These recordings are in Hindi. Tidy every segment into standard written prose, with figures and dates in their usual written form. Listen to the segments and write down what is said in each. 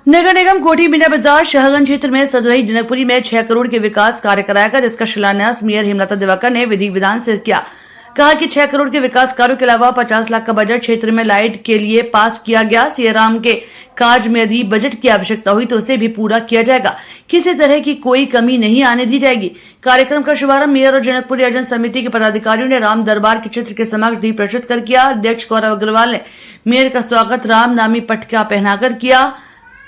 नगर निगम कोठी मीना बाजार शाहगंज क्षेत्र में सज रही जनकपुरी में 6 करोड़ के विकास कार्य कराया गया, जिसका शिलान्यास मेयर हेमलता दिवाकर ने विधि विधान से किया। कहा कि 6 करोड़ के विकास कार्यों के अलावा 50 लाख का बजट क्षेत्र में लाइट के लिए पास किया गया। सियाराम के कार्य में यदि बजट की आवश्यकता हुई तो उसे भी पूरा किया जाएगा, किसी तरह की कोई कमी नहीं आने दी जाएगी। कार्यक्रम का शुभारंभ मेयर और जनकपुरी आयोजन समिति के पदाधिकारियों ने राम दरबार के चित्र के समक्ष दीप प्रज्वलित कर किया। अध्यक्ष गौरव अग्रवाल ने मेयर का स्वागत राम नामी पटका पहनाकर किया।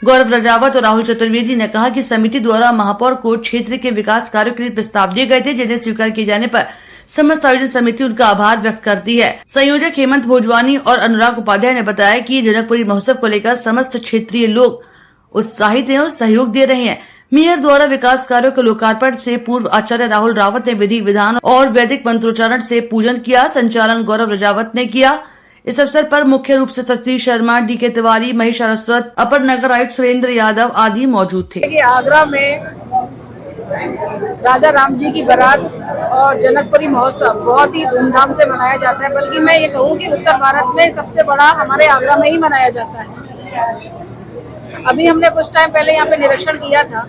गौरव राजावत और राहुल चतुर्वेदी ने कहा कि समिति द्वारा महापौर को क्षेत्र के विकास कार्यों के लिए प्रस्ताव दिए गए थे, जिन्हें स्वीकार किए जाने पर समस्त आयोजन समिति उनका आभार व्यक्त करती है। संयोजक हेमंत भोजवानी और अनुराग उपाध्याय ने बताया कि जनकपुरी महोत्सव को लेकर समस्त क्षेत्रीय लोग उत्साहित हैं और सहयोग दे रहे हैं। मेयर द्वारा विकास कार्यों के लोकार्पण से पूर्व आचार्य राहुल रावत ने विधि विधान और वैदिक मंत्रोच्चारण से पूजन किया। संचालन गौरव राजावत ने किया। इस अवसर पर मुख्य रूप से सतीश शर्मा, डी.के. तिवारी, महेश अरस्वत, अपर नगर आयुक्त सुरेंद्र यादव आदि मौजूद थे। आगरा में राजा राम जी की बारात और जनकपुरी महोत्सव बहुत ही धूमधाम से मनाया जाता है, बल्कि मैं ये कहूँ कि उत्तर भारत में सबसे बड़ा हमारे आगरा में ही मनाया जाता है। अभी हमने कुछ टाइम पहले यहाँ पे निरीक्षण किया था,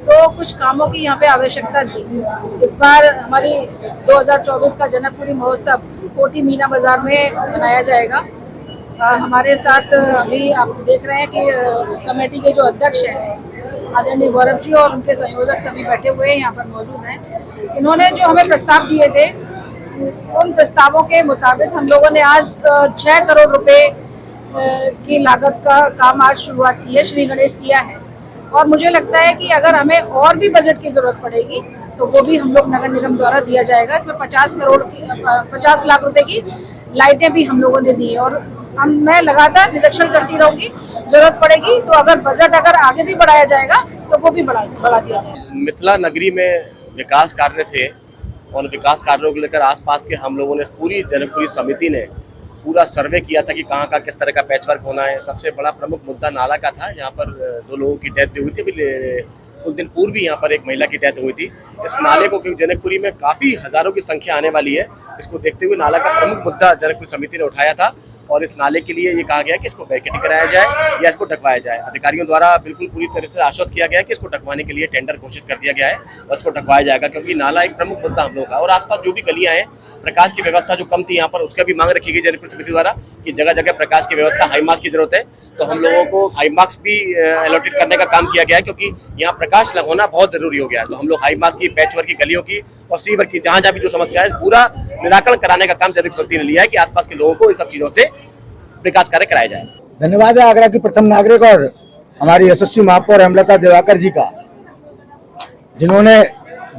तो कुछ कामों की यहाँ पे आवश्यकता थी। इस बार हमारी 2024 का जनकपुरी महोत्सव कोठी मीना बाजार में मनाया जाएगा। हमारे साथ अभी आप देख रहे हैं कि कमेटी के जो अध्यक्ष हैं आदरणीय गौरव जी और उनके संयोजक सभी बैठे हुए हैं, यहाँ पर मौजूद हैं। इन्होंने जो हमें प्रस्ताव दिए थे, उन प्रस्तावों के मुताबिक हम लोगों ने आज 6 करोड़ रुपए की लागत का काम आज शुरुआत की है, श्री गणेश किया है। और मुझे लगता है कि अगर हमें और भी बजट की जरूरत पड़ेगी तो वो भी हम लोग नगर निगम द्वारा दिया जाएगा। इसमें 50 लाख रुपए की लाइटें भी हम लोगों ने दी है और मैं लगातार निरीक्षण करती रहूंगी। जरूरत पड़ेगी तो अगर बजट आगे भी बढ़ाया जाएगा तो वो भी बढ़ा दिया जाएगा। मिथिला नगरी में विकास कार्य थे और विकास कार्यों को लेकर आसपास के हम लोगों ने पूरी जनकपुरी समिति ने पूरा सर्वे किया था कि कहाँ किस तरह का पैचवर्क होना है। सबसे बड़ा प्रमुख मुद्दा नाला का था, जहाँ पर 2 लोगों की डेथ भी हुई थी। कुछ दिन पूर्व भी यहाँ पर एक महिला की डेथ हुई थी। इस नाले को क्योंकि जनकपुरी में काफी हजारों की संख्या आने वाली है, इसको देखते हुए नाला का प्रमुख मुद्दा जनकपुरी समिति ने उठाया था और इस नाले के लिए ये कहा गया कि इसको बैरिकेडिंग कराया जाए या इसको ढकवाया जाए। अधिकारियों द्वारा बिल्कुल पूरी तरह से आश्वस्त किया गया है कि इसको ढकवाने के लिए टेंडर घोषित कर दिया गया है और इसको ढकवाया जाएगा, क्योंकि नाला एक प्रमुख मुद्दा हम लोग का। और आसपास जो भी गलियां हैं, प्रकाश की व्यवस्था जो कम थी यहाँ पर, उसका भी मांग रखी गई जनकपुरी समिति द्वारा कि जगह जगह प्रकाश की व्यवस्था, हाई मास्क की जरूरत है। तो हम लोगों को हाई मास्क भी अलॉटेड करने का काम किया गया है, क्योंकि यहाँ प्रकाश होना बहुत जरूरी हो गया है। तो हम लोग हाई मास्क की, पैचवर्क की गलियों की और सीवर की जहाँ भी जो समस्या है, पूरा निराकरण कराने का काम जनकपुरी समिति ने लिया है कि आसपास के लोगों को इन सब चीजों से विकास कार्य कराया जाए। धन्यवाद है आगरा की प्रथम नागरिक और हमारी यशस्वी महापौर हेमलता दिवाकर जी का, जिन्होंने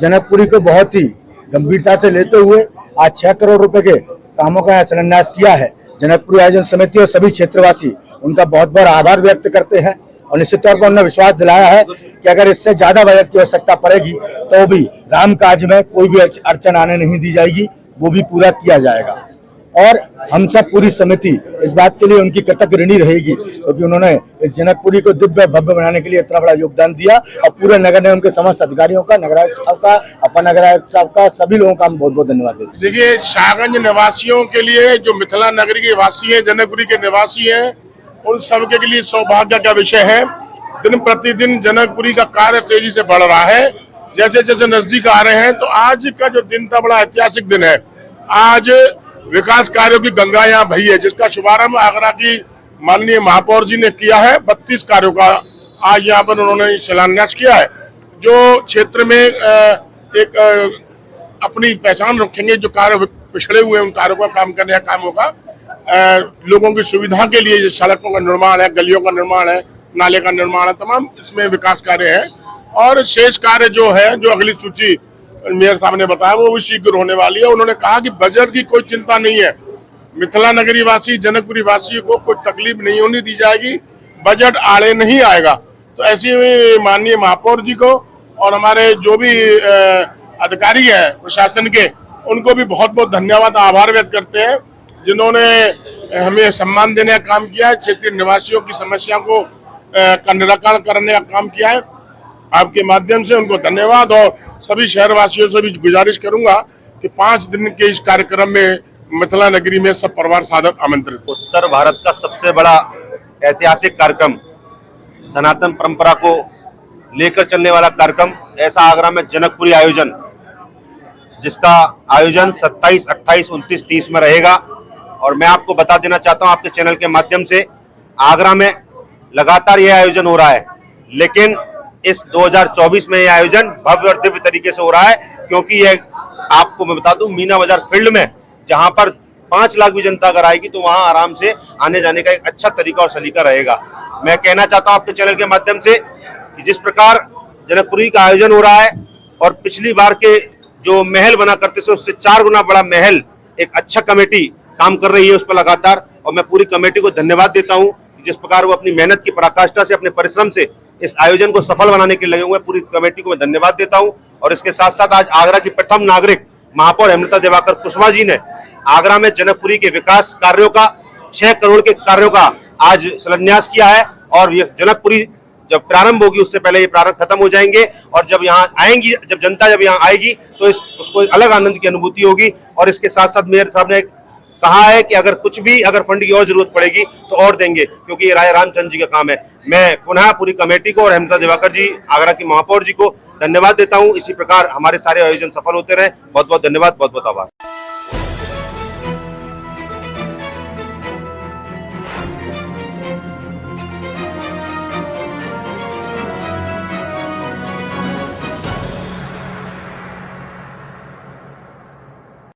जनकपुरी को बहुत ही गंभीरता से लेते हुए आज 6 करोड़ रुपए के कामों का शिलान्यास किया है। जनकपुरी आयोजन समिति और सभी क्षेत्रवासी उनका बहुत बहुत आभार व्यक्त करते हैं और निश्चित तौर पर उन्होंने विश्वास दिलाया है कि अगर इससे ज्यादा बजट की आवश्यकता पड़ेगी तो भी राम काज में कोई भी अड़चन आने नहीं दी जाएगी, वो भी पूरा किया जाएगा। और हम सब पूरी समिति इस बात के लिए उनकी कृतज्ञ ऋणी रहेगी, क्योंकि उन्होंने इस जनकपुरी को दिव्य भव्य बनाने के लिए इतना बड़ा योगदान दिया और पूरे नगर निगम के समस्त अधिकारियों का, नगर आयुक्त साहब का, अपर नगर आयुक्त साहब का, सभी लोगों का हम बहुत बहुत धन्यवाद देते हैं। देखिए, शाहगंज निवासियों के लिए, जो मिथिला नगरी के वासी हैं, जनकपुरी के निवासी हैं, उन सबके लिए सौभाग्य का विषय है। दिन प्रतिदिन जनकपुरी का कार्य तेजी से बढ़ रहा है। जैसे जैसे नजदीक आ रहे हैं, तो आज का जो दिन था बड़ा ऐतिहासिक दिन है। आज विकास कार्यों की गंगा यहाँ बही है, जिसका शुभारंभ आगरा की माननीय महापौर जी ने किया है। 32 कार्यों का आज यहाँ पर उन्होंने शिलान्यास किया है, जो क्षेत्र में एक अपनी पहचान रखेंगे। जो कार्य पिछड़े हुए उन कार्यों का काम करने का काम होगा। लोगों की सुविधा के लिए सड़कों का निर्माण है, गलियों का निर्माण है, नाले का निर्माण है, तमाम इसमें विकास कार्य है। और शेष कार्य जो है, जो अगली सूची मेयर साहब ने बताया, वो भी शीघ्र होने वाली है। उन्होंने कहा कि बजट की कोई चिंता नहीं है, मिथिला नगरी वासी, जनकपुरी वासी को कोई तकलीफ नहीं होने दी जाएगी, बजट आड़े नहीं आएगा। तो ऐसी माननीय महापौर जी को और हमारे जो भी अधिकारी है प्रशासन के, उनको भी बहुत बहुत धन्यवाद, आभार व्यक्त करते हैं, जिन्होंने हमें सम्मान देने का काम किया है, क्षेत्रीय निवासियों की समस्या को निराकरण करने का काम किया है। आपके माध्यम से उनको धन्यवाद और सभी शहरवासियों से भी गुजारिश करूंगा कि 5 दिन के इस कार्यक्रम में मिथिला नगरी में सब परिवार साधक आमंत्रित। उत्तर भारत का सबसे बड़ा ऐतिहासिक कार्यक्रम सनातन परंपरा को लेकर चलने वाला कार्यक्रम ऐसा आगरा में जनकपुरी आयोजन, जिसका आयोजन 27, 28, 29, 30 में रहेगा। और मैं आपको बता देना चाहता हूं आपके चैनल के माध्यम से, आगरा में लगातार यह आयोजन हो रहा है, लेकिन इस 2024 में यह आयोजन भव्य और दिव्य तरीके से हो रहा है, क्योंकि यह आपको मैं बता दूं मीना बाजार फील्ड में, जहां पर 5 लाख भी जनता अगर आएगी तो वहां आराम से आने जाने का एक अच्छा तरीका और सलीका रहेगा। मैं कहना चाहता हूं आपके चैनल के माध्यम से कि जिस प्रकार जनकपुरी का आयोजन हो रहा है और पिछली बार के जो महल बना करते थे उससे 4 गुना बड़ा महल, एक अच्छा कमेटी काम कर रही है उस पर लगातार, और मैं पूरी कमेटी को धन्यवाद देता हूं जिस प्रकार वो अपनी मेहनत की पराकाष्ठा से, अपने परिश्रम से इस आयोजन को सफल बनाने के लिए लगे हुए। पूरी कमेटी को मैं धन्यवाद देता हूं। और इसके साथ साथ आज आगरा की प्रथम नागरिक महापौर हेमलता दिवाकर कुशवाहा जी ने आगरा में जनकपुरी के विकास कार्यों का 6 करोड़ के कार्यों का आज शिलान्यास किया है। और ये जनकपुरी जब प्रारंभ होगी उससे पहले ये प्रारंभ खत्म हो जाएंगे, और जब यहाँ आएंगी, जब जनता जब यहाँ आएगी तो उसको अलग आनंद की अनुभूति होगी। और इसके साथ साथ मेयर साहब ने कहा है कि अगर फंड की और जरूरत पड़ेगी तो और देंगे, क्योंकि ये राय रामचंद्र जी का काम है। मैं पुनः पूरी कमेटी को और हेमलता दिवाकर जी, आगरा की महापौर जी को धन्यवाद देता हूं। इसी प्रकार हमारे सारे आयोजन सफल होते रहे। बहुत बहुत धन्यवाद, बहुत बहुत आभार।